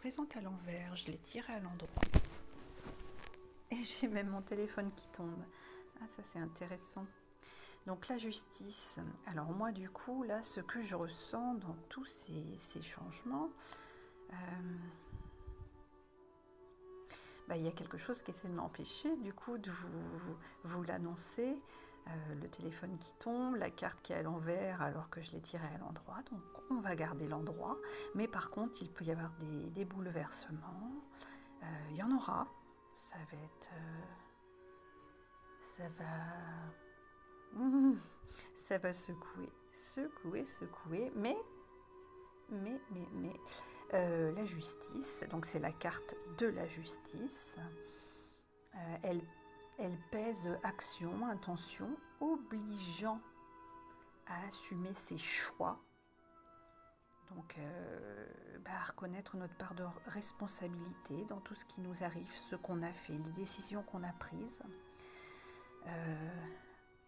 présente à l'envers, je l'ai tiré à l'endroit. Et j'ai même mon téléphone qui tombe. Ah, ça c'est intéressant. Donc la justice. Alors moi du coup, là, ce que je ressens dans tous ces changements, il y a quelque chose qui essaie de m'empêcher du coup de vous l'annoncer. Le téléphone qui tombe, la carte qui est à l'envers alors que je l'ai tirée à l'endroit. Donc on va garder l'endroit. Mais par contre, il peut y avoir des bouleversements. Il y en aura. Ça va être... ça va secouer. Mais la justice, donc c'est la carte de la justice, elle pèse action, intention, obligeant à assumer ses choix, donc à reconnaître notre part de responsabilité dans tout ce qui nous arrive, ce qu'on a fait, les décisions qu'on a prises.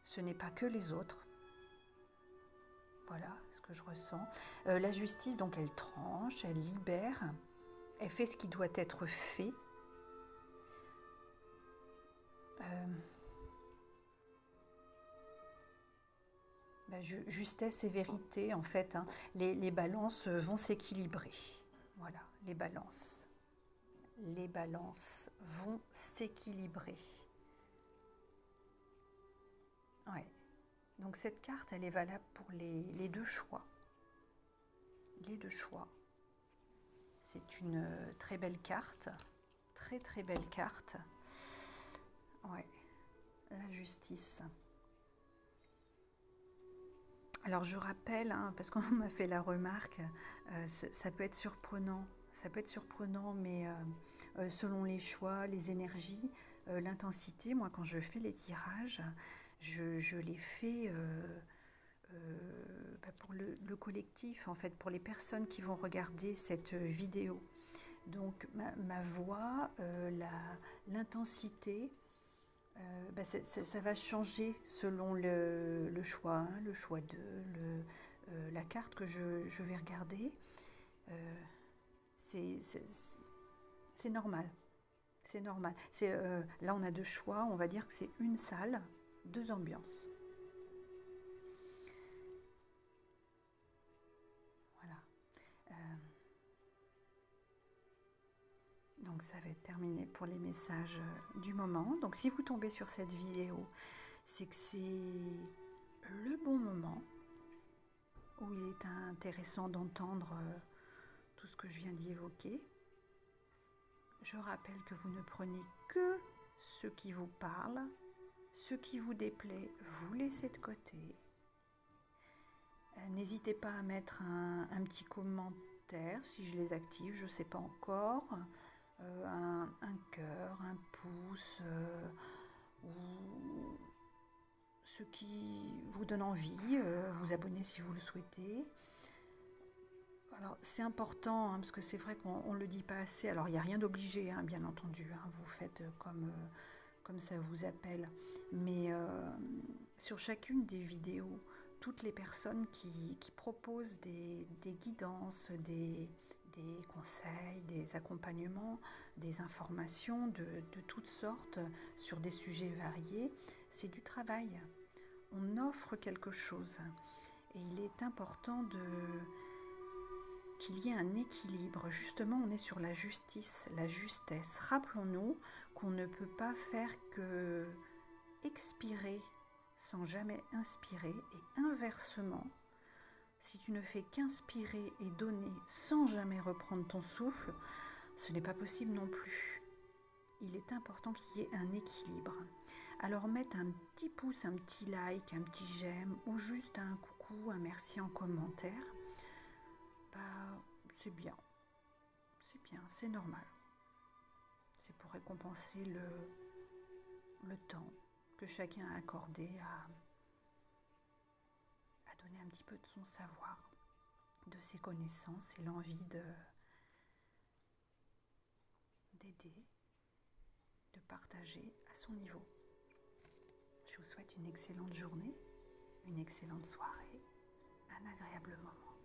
Ce n'est pas que les autres. Voilà ce que je ressens. La justice, donc, elle tranche, elle libère, elle fait ce qui doit être fait. Justesse et vérité, en fait, hein, les balances vont s'équilibrer. Voilà, les balances. Les balances vont s'équilibrer. Ouais. Donc cette carte, elle est valable pour les deux choix. Les deux choix. C'est une très belle carte. Très très belle carte. Ouais. La justice. Alors je rappelle, hein, parce qu'on m'a fait la remarque, ça peut être surprenant. Ça peut être surprenant, mais selon les choix, les énergies, l'intensité, moi quand je fais les tirages, je les fais pour le collectif, en fait, pour les personnes qui vont regarder cette vidéo. Donc ma voix, l'intensité, ça va changer selon le choix, hein, le choix la carte que je vais regarder. C'est normal. C'est normal. Là, on a deux choix. On va dire que c'est une salle, deux ambiances. Voilà. Donc, ça va être terminé pour les messages du moment. Donc, si vous tombez sur cette vidéo, c'est que c'est le bon moment où il est intéressant d'entendre tout ce que je viens d'y évoquer. Je rappelle que vous ne prenez que ce qui vous parle, ce qui vous déplaît, vous laissez de côté. N'hésitez pas à mettre un petit commentaire si je les active, je ne sais pas encore. Un cœur, un pouce, ou ce qui vous donne envie, vous abonner si vous le souhaitez. Alors c'est important, hein, parce que c'est vrai qu'on ne le dit pas assez. Alors il n'y a rien d'obligé, hein, bien entendu, hein, vous faites comme ça vous appelle. Mais sur chacune des vidéos, toutes les personnes qui proposent des guidances, des conseils, des accompagnements, des informations de toutes sortes sur des sujets variés, c'est du travail. On offre quelque chose. Et il est important qu'il y ait un équilibre. Justement, on est sur la justice, la justesse. Rappelons-nous qu'on ne peut pas faire que expirer sans jamais inspirer, et inversement, si tu ne fais qu'inspirer et donner sans jamais reprendre ton souffle, ce n'est pas possible non plus. Il est important qu'il y ait un équilibre. Alors mettre un petit pouce, un petit like, un petit j'aime, ou juste un coucou, un merci en commentaire, c'est bien, c'est normal. C'est pour récompenser le temps que chacun a accordé à donner un petit peu de son savoir, de ses connaissances et l'envie d'aider, de partager à son niveau. Je vous souhaite une excellente journée, une excellente soirée, un agréable moment.